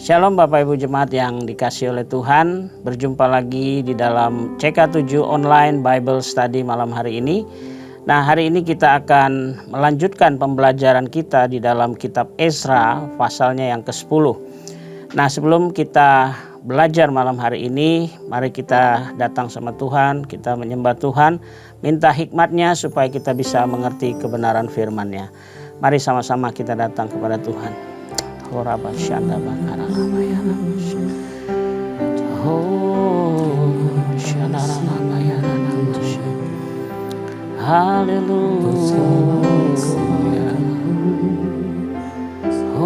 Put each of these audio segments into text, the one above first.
Shalom Bapak Ibu Jemaat yang dikasihi oleh Tuhan. Berjumpa lagi di dalam CK7 Online Bible Study malam hari ini. Nah, hari ini kita akan melanjutkan pembelajaran kita di dalam kitab Ezra pasalnya yang ke-10. Nah, sebelum kita belajar malam hari ini, mari kita datang sama Tuhan, kita menyembah Tuhan, minta hikmat-Nya supaya kita bisa mengerti kebenaran firman-Nya. Mari sama-sama kita datang kepada Tuhan. Haleluya.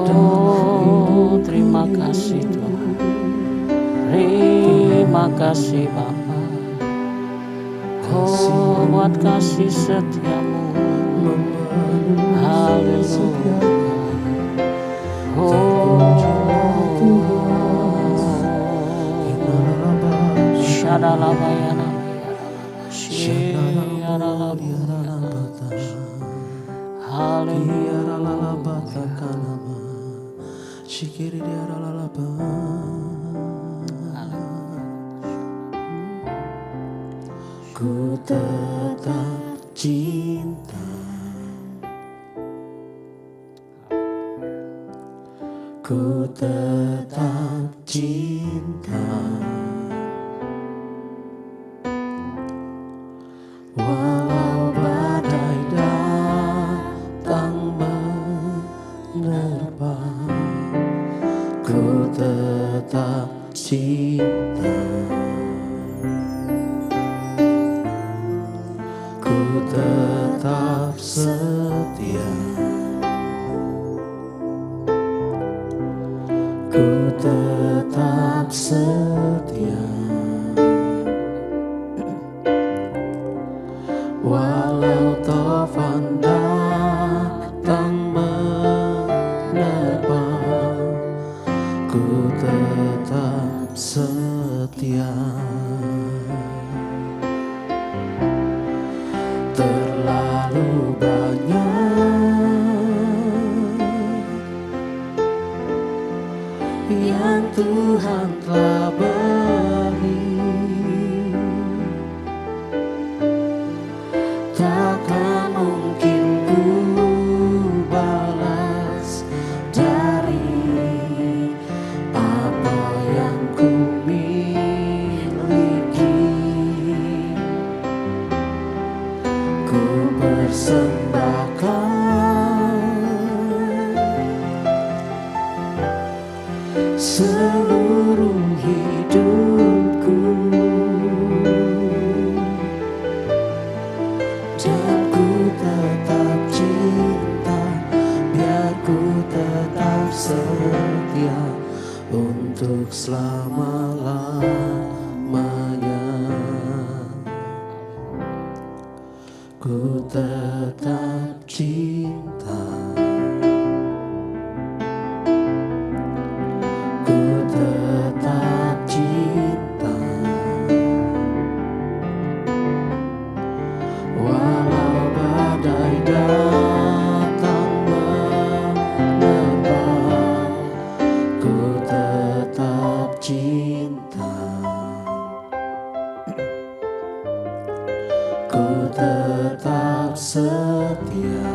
Oh, terima kasih Tuhan. Terima kasih Bapa. Oh, buat kasih setiamu. Haleluya. Ku tetap cinta, ku tetap cinta, walau badai datang menerpa, ku tetap cinta, ku tetap setia. Ku tetap setia, walau taufan datang menerpa, ku tetap setia. Terlalu banyak yang Tuhan telah beri, takkan mungkin ku balas dari apa yang ku miliki. Ku persembahkan seluruh hidupku, dan ku tetap cinta, biar ku tetap setia untuk selama-lamanya. Ku tetap cinta, ku tetap cinta, walau badai datang menerpa, ku tetap cinta, ku tetap setia.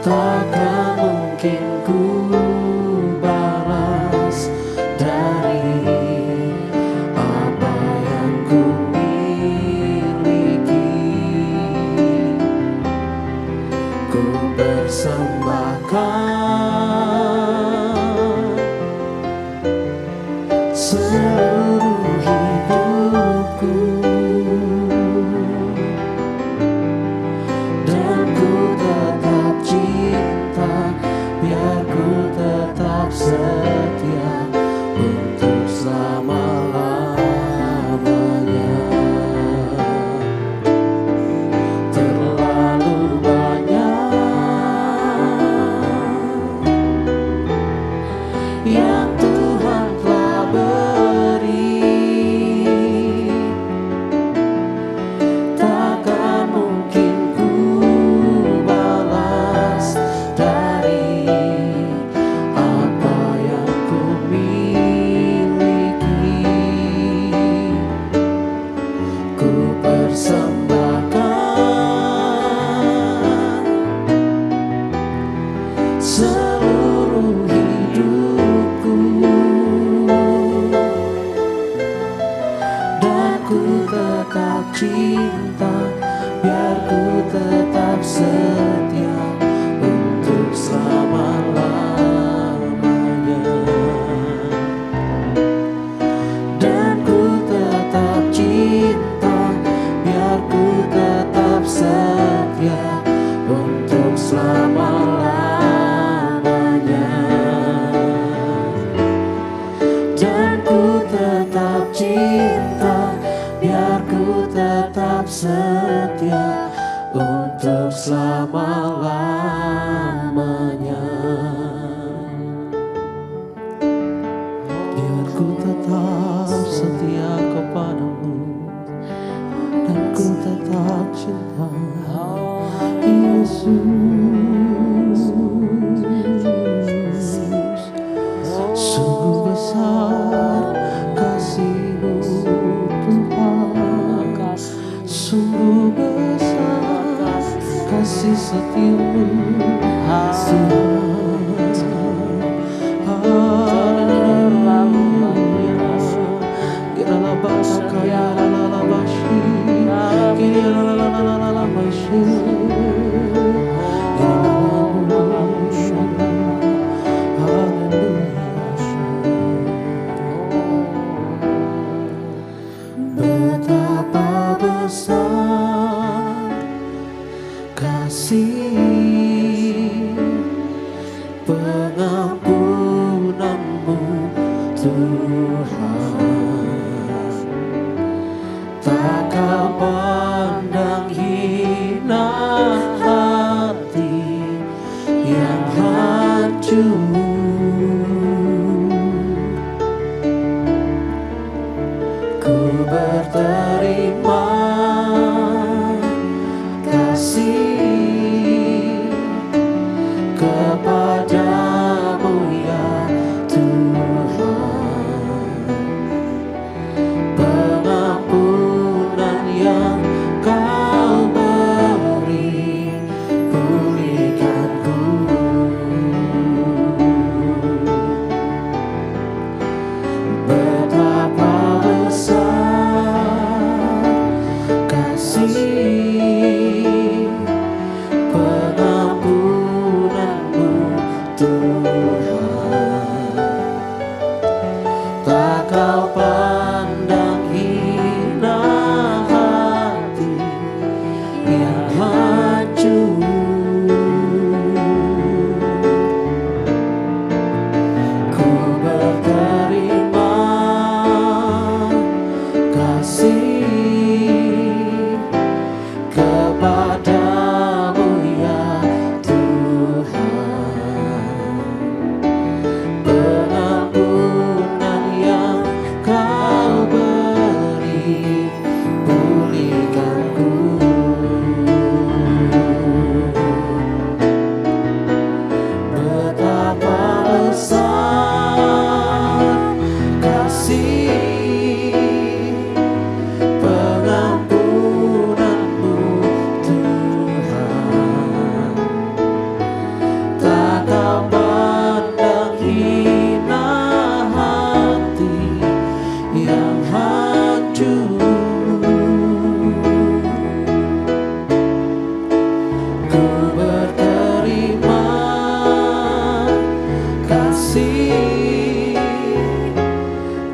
takkan mungkin ku balas dari apa yang ku miliki. Ku persembahkan seluruh hidupku, dan ku tetap cinta, biar ku tetap setia untuk selama-lamanya. Terlalu banyak yang Tuhan telah beri, takkan mungkin ku balas dari apa yang ku miliki. Ku persembahkan seluruh hidupku, dan ku tetap cinta, biar ku tetap setia untuk selama-lamanya. Dan ku tetap cinta, biar ku tetap setia untuk selama-lamanya. Dan ku tetap cinta, biar ku tetap setia untuk selama-lamanya. Biar ku tetap setia kepadamu, dan ku tetap cinta, Yesus. Sungguh besar kasih-Mu Tuhan, sungguh besar kasih setia-Mu Tuhan. Haleluya. Kiralabasakaya lalalabashi, kiralalalalalabashi. Betapa besar kasih pengampunan-Mu Tuhan, tak Kau pandang hina hati yang hancur. Ku berterima kasih kepadamu ya Tuhan, pengampunan yang Kau beri pulihkanku. ku berterima kasih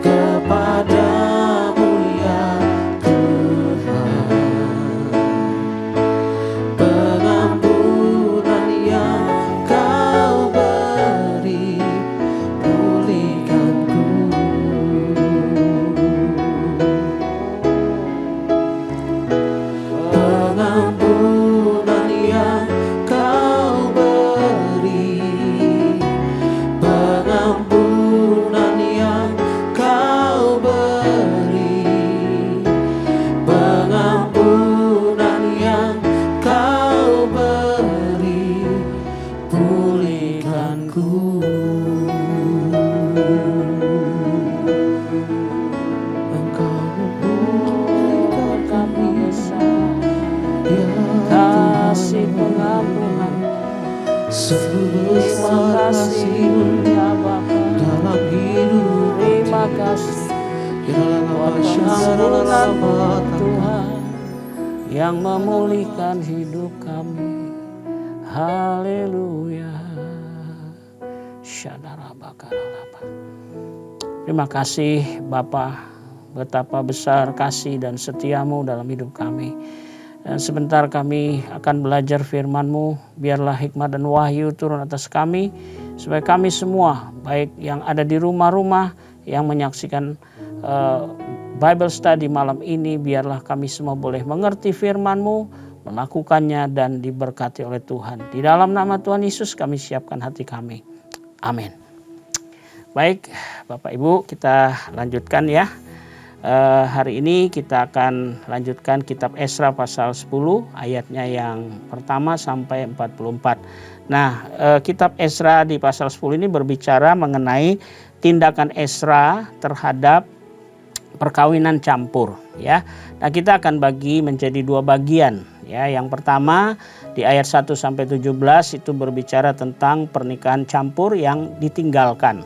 kepadamu ya Tuhan. Pengampunan yang kau beri pulihkanku. Pengampunan yang kau beri, pengampunan yang kau beri, pengampunan yang kau beri pulihkanku. Engkau memulihkan kami, ya Kasih Tuhan. pengampunan, Sebesar terima kasih kasih-Mu ya Bapa. dalam hidup Terima kasih buat pengampunan Tuhan yang memulihkan hidup kami. Haleluya. Syadarabakaralaba. Terima kasih Bapa, betapa besar kasih dan setiamu dalam hidup kami. Dan sebentar kami akan belajar firman-Mu, biarlah hikmat dan wahyu turun atas kami, supaya kami semua, baik yang ada di rumah-rumah, yang menyaksikan Bible Study malam ini, biarlah kami semua boleh mengerti firman-Mu, melakukannya dan diberkati oleh Tuhan. Di dalam nama Tuhan Yesus kami siapkan hati kami. Amin. Baik Bapak Ibu, kita lanjutkan ya. Hari ini kita akan lanjutkan kitab Esra pasal 10 ayatnya yang pertama sampai 44. Nah, kitab Esra di pasal 10 ini berbicara mengenai tindakan Esra terhadap perkawinan campur ya. Nah, kita akan bagi menjadi dua bagian ya. Yang pertama di ayat 1 sampai 17 itu berbicara tentang pernikahan campur yang ditinggalkan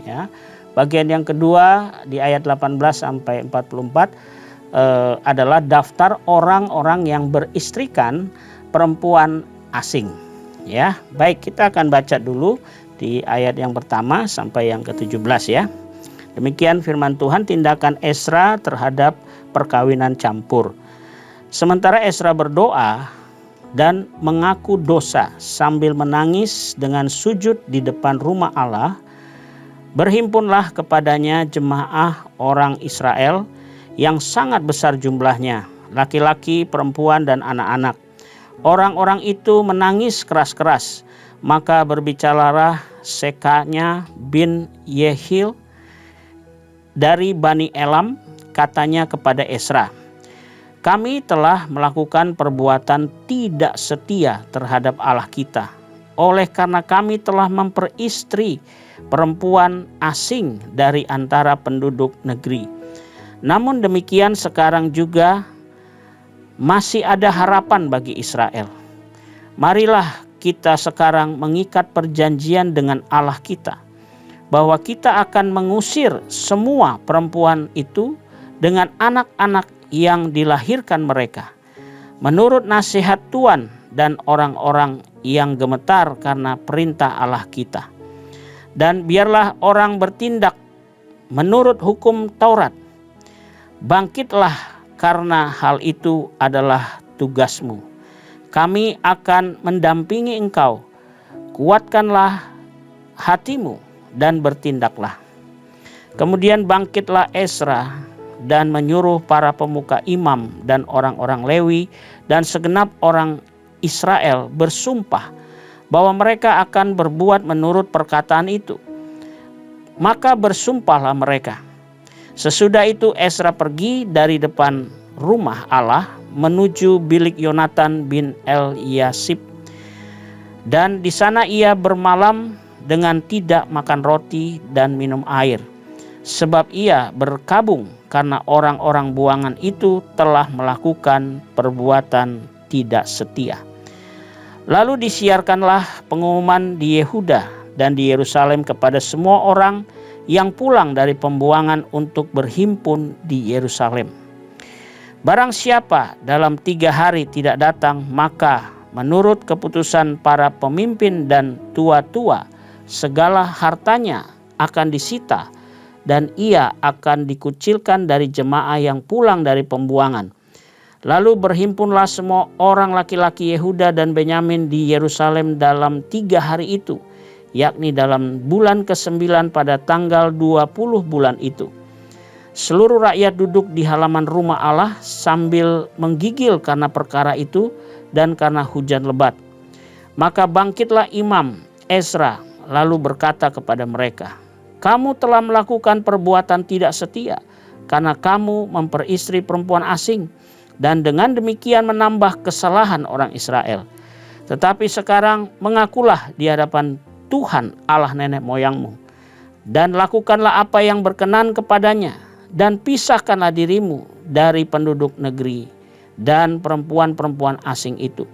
ya. Bagian yang kedua di ayat 18 sampai 44 adalah daftar orang-orang yang beristrikan perempuan asing. Ya, baik kita akan baca dulu di ayat yang pertama sampai yang ke-17 ya. Demikian firman Tuhan, tindakan Esra terhadap perkawinan campur. Sementara Esra berdoa dan mengaku dosa sambil menangis dengan sujud di depan rumah Allah, berhimpunlah kepadanya jemaah orang Israel yang sangat besar jumlahnya, laki-laki, perempuan, dan anak-anak. Orang-orang itu menangis keras-keras, maka berbicaralah Sekanya bin Yehil dari Bani Elam, katanya kepada Esra, kami telah melakukan perbuatan tidak setia terhadap Allah kita, oleh karena kami telah memperistri perempuan asing dari antara penduduk negeri. Namun demikian sekarang juga masih ada harapan bagi Israel. Marilah kita sekarang mengikat perjanjian dengan Allah kita, bahwa kita akan mengusir semua perempuan itu dengan anak-anak yang dilahirkan mereka, menurut nasihat Tuhan dan orang-orang yang gemetar karena perintah Allah kita. Dan biarlah orang bertindak menurut hukum Taurat. Bangkitlah, karena hal itu adalah tugasmu. Kami akan mendampingi engkau. Kuatkanlah hatimu dan bertindaklah. Kemudian bangkitlah Esra dan menyuruh para pemuka imam dan orang-orang Lewi dan segenap orang Israel bersumpah bahwa mereka akan berbuat menurut perkataan itu. Maka bersumpahlah mereka. Sesudah itu Esra pergi dari depan rumah Allah menuju bilik Yonatan bin Eliasib. Dan di sana ia bermalam dengan tidak makan roti dan minum air. Sebab ia berkabung karena orang-orang buangan itu telah melakukan perbuatan tidak setia. Lalu disiarkanlah pengumuman di Yehuda dan di Yerusalem kepada semua orang yang pulang dari pembuangan untuk berhimpun di Yerusalem. Barang siapa dalam 3 hari tidak datang, maka menurut keputusan para pemimpin dan tua-tua, segala hartanya akan disita dan ia akan dikucilkan dari jemaah yang pulang dari pembuangan. Lalu berhimpunlah semua orang laki-laki Yehuda dan Benyamin di Yerusalem dalam 3 hari itu, yakni dalam bulan ke-9 pada tanggal 20 bulan itu. Seluruh rakyat duduk di halaman rumah Allah sambil menggigil karena perkara itu dan karena hujan lebat. Maka bangkitlah Imam Ezra lalu berkata kepada mereka, "Kamu telah melakukan perbuatan tidak setia karena kamu memperistri perempuan asing dan dengan demikian menambah kesalahan orang Israel. Tetapi sekarang mengakulah di hadapan Tuhan Allah nenek moyangmu dan lakukanlah apa yang berkenan kepadanya dan pisahkanlah dirimu dari penduduk negeri dan perempuan-perempuan asing itu."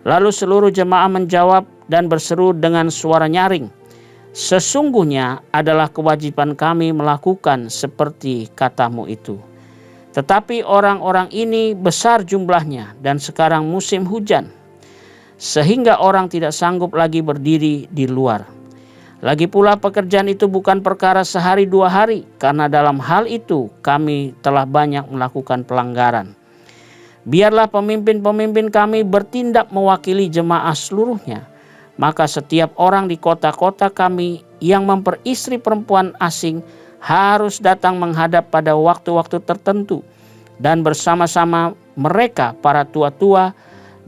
Lalu seluruh jemaah menjawab dan berseru dengan suara nyaring, "Sesungguhnya adalah kewajiban kami melakukan seperti katamu itu. Tetapi orang-orang ini besar jumlahnya dan sekarang musim hujan, sehingga orang tidak sanggup lagi berdiri di luar. Lagi pula pekerjaan itu bukan perkara sehari 2 hari, karena dalam hal itu kami telah banyak melakukan pelanggaran. Biarlah pemimpin-pemimpin kami bertindak mewakili jemaah seluruhnya. Maka setiap orang di kota-kota kami yang memperistri perempuan asing harus datang menghadap pada waktu-waktu tertentu dan bersama-sama mereka para tua-tua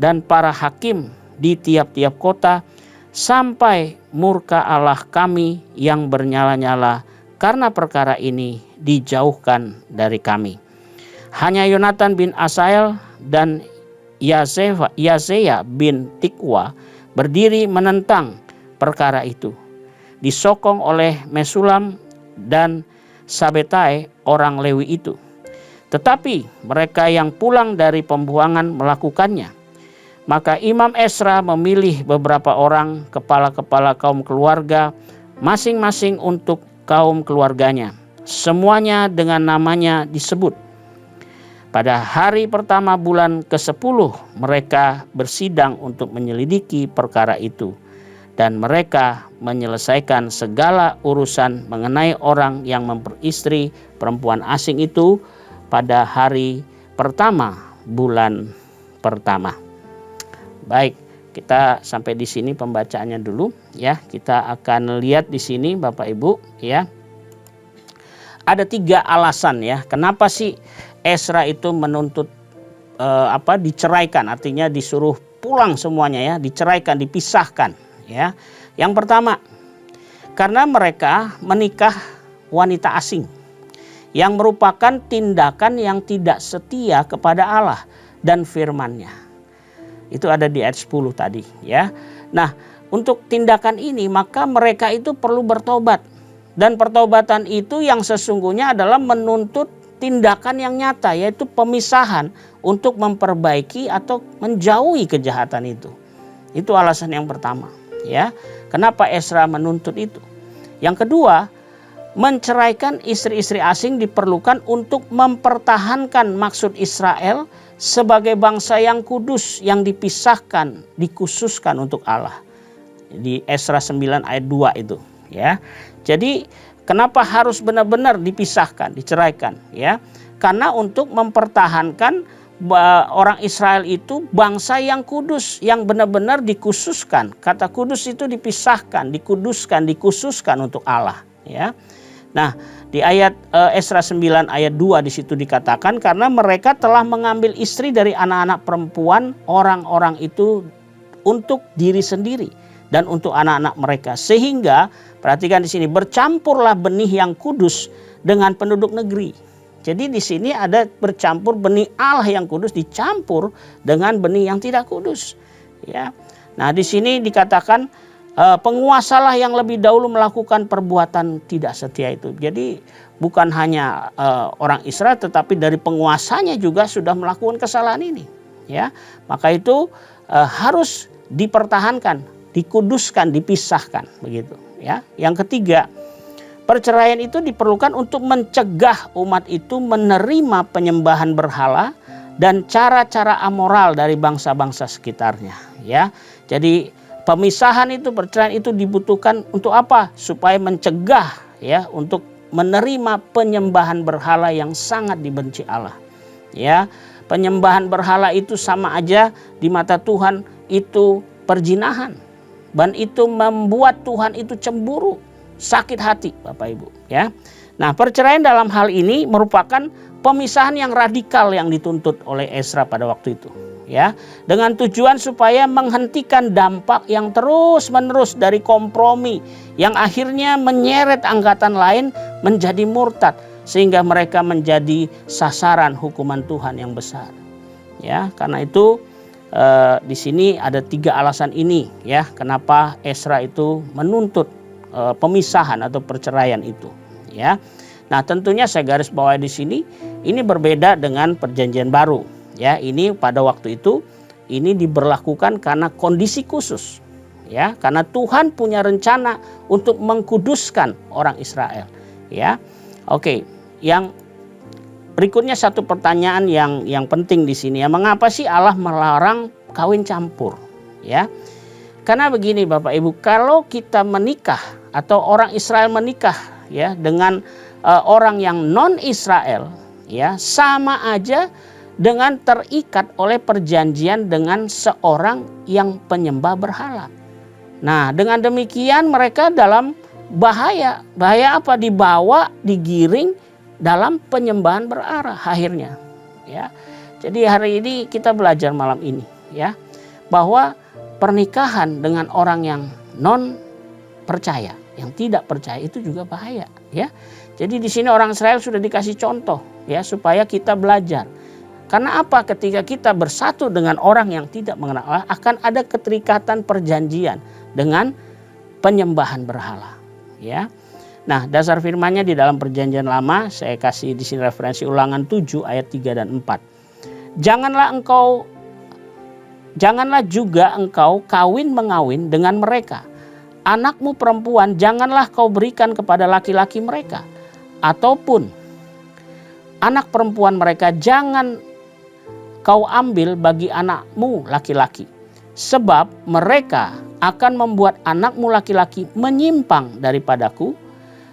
dan para hakim di tiap-tiap kota sampai murka Allah kami yang bernyala-nyala karena perkara ini dijauhkan dari kami." Hanya Yonatan bin Asael dan Yaseya bin Tikwa berdiri menentang perkara itu, disokong oleh Mesulam dan Sabetai orang Lewi itu. Tetapi mereka yang pulang dari pembuangan melakukannya. Maka Imam Ezra memilih beberapa orang kepala-kepala kaum keluarga masing-masing untuk kaum keluarganya. Semuanya dengan namanya disebut. Pada hari pertama bulan ke-10 mereka bersidang untuk menyelidiki perkara itu. Dan mereka menyelesaikan segala urusan mengenai orang yang memperistri perempuan asing itu pada hari pertama bulan pertama. Baik, kita sampai di sini pembacaannya dulu ya. Kita akan lihat di sini Bapak Ibu ya. Ada 3 alasan ya, kenapa sih Ezra itu menuntut diceraikan, artinya disuruh pulang semuanya ya, diceraikan, dipisahkan ya. Yang pertama, karena mereka menikah wanita asing yang merupakan tindakan yang tidak setia kepada Allah dan firman-Nya. Itu ada di ayat 10 tadi ya. Nah, untuk tindakan ini maka mereka itu perlu bertobat. Dan pertobatan itu yang sesungguhnya adalah menuntut tindakan yang nyata, yaitu pemisahan untuk memperbaiki atau menjauhi kejahatan itu. Itu alasan yang pertama ya. Kenapa Ezra menuntut itu? Yang kedua, menceraikan istri-istri asing diperlukan untuk mempertahankan maksud Israel sebagai bangsa yang kudus, yang dipisahkan, dikhususkan untuk Allah. Di Ezra 9 ayat 2 itu ya. Jadi kenapa harus benar-benar dipisahkan, diceraikan ya? Karena untuk mempertahankan orang Israel itu bangsa yang kudus, yang benar-benar dikhususkan. Kata kudus itu dipisahkan, dikuduskan, dikhususkan untuk Allah ya. Nah, di ayat Ezra 9 ayat 2 di situ dikatakan karena mereka telah mengambil istri dari anak-anak perempuan orang-orang itu untuk diri sendiri dan untuk anak-anak mereka, sehingga perhatikan di sini, bercampurlah benih yang kudus dengan penduduk negeri. Jadi di sini ada bercampur benih Allah yang kudus dicampur dengan benih yang tidak kudus. Ya. Nah di sini dikatakan penguasalah yang lebih dahulu melakukan perbuatan tidak setia itu. Jadi bukan hanya orang Israel, tetapi dari penguasanya juga sudah melakukan kesalahan ini. Ya, maka itu harus dipertahankan, dikuduskan, dipisahkan begitu. Ya, yang ketiga, perceraian itu diperlukan untuk mencegah umat itu menerima penyembahan berhala dan cara-cara amoral dari bangsa-bangsa sekitarnya, ya. Jadi pemisahan itu, perceraian itu dibutuhkan untuk apa? Supaya mencegah, ya, untuk menerima penyembahan berhala yang sangat dibenci Allah. Ya, penyembahan berhala itu sama aja di mata Tuhan itu perzinahan. Dan itu membuat Tuhan itu cemburu, sakit hati, Bapak Ibu, ya. Nah, perceraian dalam hal ini merupakan pemisahan yang radikal yang dituntut oleh Ezra pada waktu itu, ya. Dengan tujuan supaya menghentikan dampak yang terus-menerus dari kompromi yang akhirnya menyeret angkatan lain menjadi murtad sehingga mereka menjadi sasaran hukuman Tuhan yang besar. Ya, karena itu di sini ada 3 alasan ini, ya, kenapa Ezra itu menuntut pemisahan atau perceraian itu, ya. Nah, tentunya saya garis bawahi di sini ini berbeda dengan perjanjian baru, ya. Ini pada waktu itu ini diberlakukan karena kondisi khusus, ya, karena Tuhan punya rencana untuk mengkuduskan orang Israel, ya. Oke, yang berikutnya satu pertanyaan yang penting di sini, ya, mengapa sih Allah melarang kawin campur, ya? Karena begini Bapak Ibu, kalau kita menikah atau orang Israel menikah, ya, dengan orang yang non Israel, ya, sama aja dengan terikat oleh perjanjian dengan seorang yang penyembah berhala. Nah, dengan demikian mereka dalam bahaya. Bahaya apa? Dibawa, digiring dalam penyembahan berhala akhirnya, ya. Jadi hari ini kita belajar malam ini, ya, bahwa pernikahan dengan orang yang non percaya, yang tidak percaya itu juga bahaya, ya. Jadi di sini orang Israel sudah dikasih contoh, ya, supaya kita belajar. Karena apa? Ketika kita bersatu dengan orang yang tidak mengenal Allah, akan ada keterikatan perjanjian dengan penyembahan berhala, ya. Nah, dasar firman-Nya di dalam perjanjian lama, saya kasih di sini referensi Ulangan 7 ayat 3 dan 4. Janganlah juga engkau kawin mengawin dengan mereka. Anakmu perempuan janganlah kau berikan kepada laki-laki mereka, ataupun anak perempuan mereka jangan kau ambil bagi anakmu laki-laki, sebab mereka akan membuat anakmu laki-laki menyimpang daripadaku,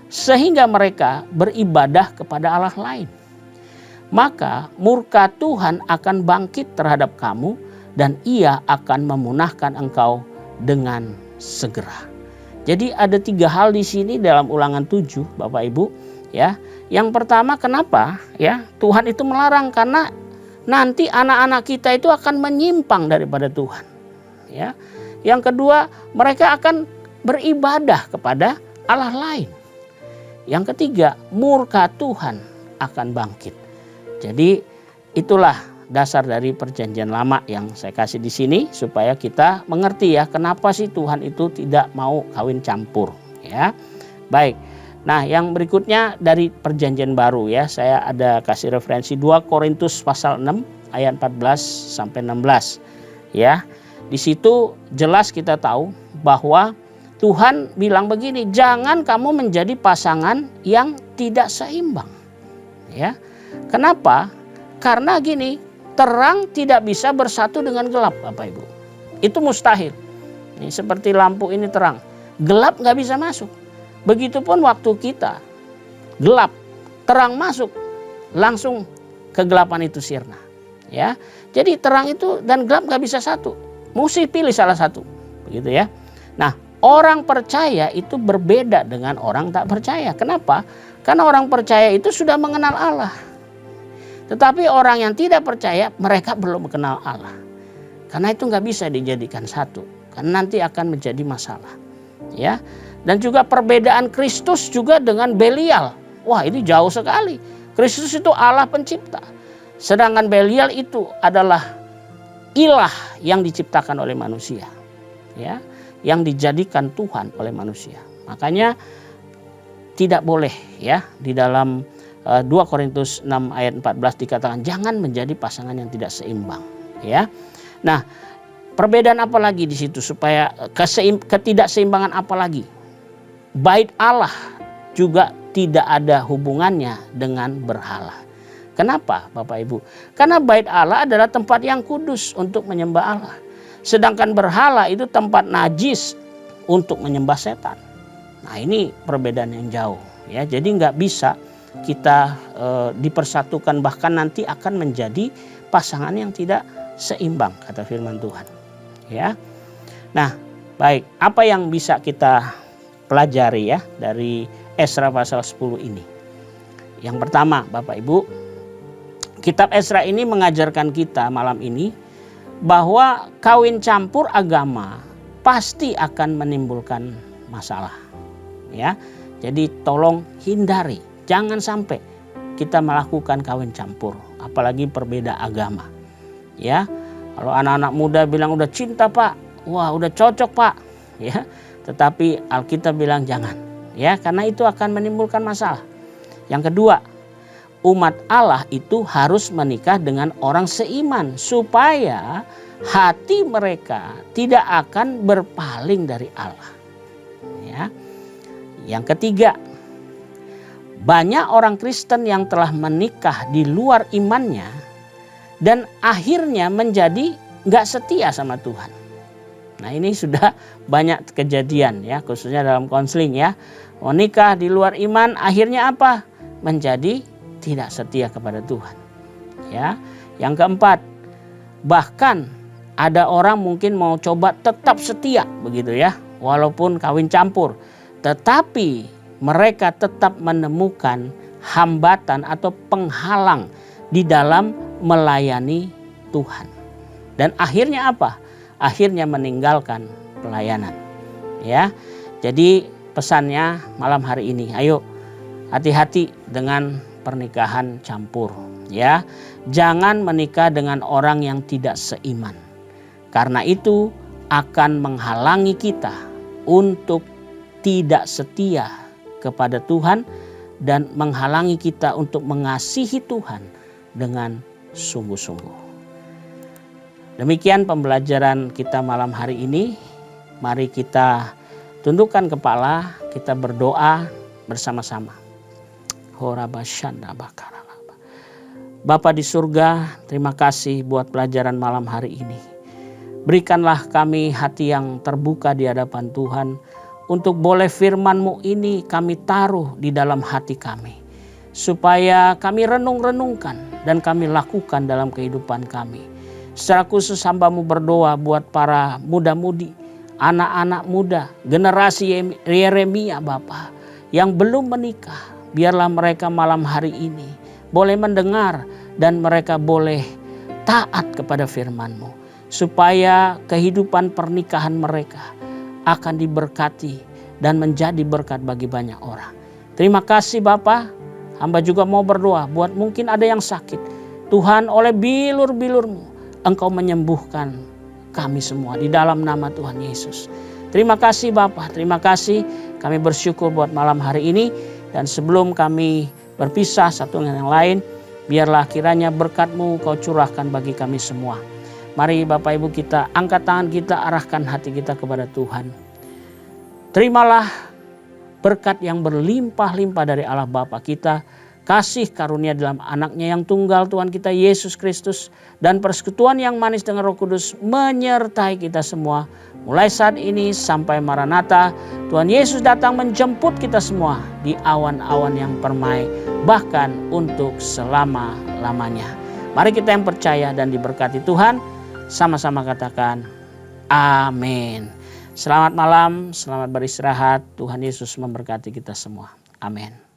sehingga mereka beribadah kepada Allah lain. Maka murka Tuhan akan bangkit terhadap kamu dan ia akan memunahkan engkau dengan segera. Jadi ada 3 hal di sini dalam Ulangan 7, Bapak Ibu, ya. Yang pertama, kenapa, ya, Tuhan itu melarang? Karena nanti anak-anak kita itu akan menyimpang daripada Tuhan, ya. Yang kedua, mereka akan beribadah kepada Allah lain. Yang ketiga, murka Tuhan akan bangkit. Jadi itulah dasar dari perjanjian lama yang saya kasih di sini supaya kita mengerti, ya, kenapa sih Tuhan itu tidak mau kawin campur, ya. Baik. Nah, yang berikutnya dari perjanjian baru, ya, saya ada kasih referensi 2 Korintus pasal 6 ayat 14 sampai 16, ya. Di situ jelas kita tahu bahwa Tuhan bilang begini, jangan kamu menjadi pasangan yang tidak seimbang, ya. Kenapa? Karena gini, terang tidak bisa bersatu dengan gelap, Bapak Ibu. Itu mustahil. Ini seperti lampu ini terang, gelap nggak bisa masuk. Begitupun waktu kita gelap, terang masuk, langsung kegelapan itu sirna, ya. Jadi terang itu dan gelap nggak bisa satu, mesti pilih salah satu, begitu, ya. Nah, orang percaya itu berbeda dengan orang tak percaya. Kenapa? Karena orang percaya itu sudah mengenal Allah. Tetapi orang yang tidak percaya, mereka belum mengenal Allah. Karena itu nggak bisa dijadikan satu. Karena nanti akan menjadi masalah, ya. Dan juga perbedaan Kristus juga dengan Belial. Wah, ini jauh sekali. Kristus itu Allah pencipta. Sedangkan Belial itu adalah ilah yang diciptakan oleh manusia, ya, yang dijadikan Tuhan oleh manusia. Makanya tidak boleh, ya, di dalam 2 Korintus 6 ayat 14 dikatakan jangan menjadi pasangan yang tidak seimbang, ya. Nah, perbedaan apa lagi di situ supaya ketidakseimbangan apa lagi? Bait Allah juga tidak ada hubungannya dengan berhala. Kenapa Bapak Ibu? Karena bait Allah adalah tempat yang kudus untuk menyembah Allah. Sedangkan berhala itu tempat najis untuk menyembah setan. Nah ini perbedaan yang jauh ya. Jadi nggak bisa kita dipersatukan, bahkan nanti akan menjadi pasangan yang tidak seimbang kata firman Tuhan ya. Nah baik, apa yang bisa kita pelajari ya dari Esra pasal 10 ini? Yang pertama Bapak Ibu, kitab Esra ini mengajarkan kita malam ini bahwa kawin campur agama pasti akan menimbulkan masalah ya. Jadi tolong hindari, jangan sampai kita melakukan kawin campur, apalagi berbeda agama ya. Kalau anak-anak muda bilang udah cinta Pak, wah udah cocok Pak ya, tetapi Alkitab bilang jangan ya, karena itu akan menimbulkan masalah. Yang kedua, umat Allah itu harus menikah dengan orang seiman supaya hati mereka tidak akan berpaling dari Allah ya. Yang ketiga, banyak orang Kristen yang telah menikah di luar imannya dan akhirnya menjadi gak setia sama Tuhan. Nah ini sudah banyak kejadian ya, khususnya dalam konseling ya. Menikah di luar iman akhirnya apa? Menjadi tidak setia kepada Tuhan ya. Yang keempat, bahkan ada orang mungkin mau coba tetap setia begitu ya, walaupun kawin campur, tetapi mereka tetap menemukan hambatan atau penghalang di dalam melayani Tuhan. Dan akhirnya apa? Akhirnya meninggalkan pelayanan ya. Jadi pesannya malam hari ini, ayo hati-hati dengan pernikahan campur ya. Jangan menikah dengan orang yang tidak seiman. Karena itu akan menghalangi kita untuk tidak setia kepada Tuhan dan menghalangi kita untuk mengasihi Tuhan dengan sungguh-sungguh. Demikian pembelajaran kita malam hari ini. Mari kita tundukkan kepala, kita berdoa bersama-sama. Bapa di surga, terima kasih buat pelajaran malam hari ini. Berikanlah kami hati yang terbuka di hadapan Tuhan, untuk boleh firman-Mu ini kami taruh di dalam hati kami, supaya kami renung-renungkan dan kami lakukan dalam kehidupan kami. Secara khusus hamba-Mu berdoa buat para muda-mudi, anak-anak muda, generasi Yeremia Bapa yang belum menikah. Biarlah mereka malam hari ini boleh mendengar dan mereka boleh taat kepada firman-Mu, supaya kehidupan pernikahan mereka akan diberkati dan menjadi berkat bagi banyak orang. Terima kasih Bapa. Hamba juga mau berdoa buat mungkin ada yang sakit. Tuhan, oleh bilur-bilur-Mu Engkau menyembuhkan kami semua di dalam nama Tuhan Yesus. Terima kasih Bapa, terima kasih. Kami bersyukur buat malam hari ini. Dan sebelum kami berpisah satu dengan yang lain, biarlah kiranya berkat-Mu Kau curahkan bagi kami semua. Mari Bapak Ibu kita angkat tangan kita, arahkan hati kita kepada Tuhan. Terimalah berkat yang berlimpah-limpah dari Allah Bapa kita, kasih karunia dalam anaknya yang tunggal Tuhan kita Yesus Kristus, dan persekutuan yang manis dengan Roh Kudus menyertai kita semua. Mulai saat ini sampai Maranatha, Tuhan Yesus datang menjemput kita semua di awan-awan yang permai, bahkan untuk selama-lamanya. Mari kita yang percaya dan diberkati Tuhan, sama-sama katakan amin. Selamat malam, selamat beristirahat. Tuhan Yesus memberkati kita semua. Amin.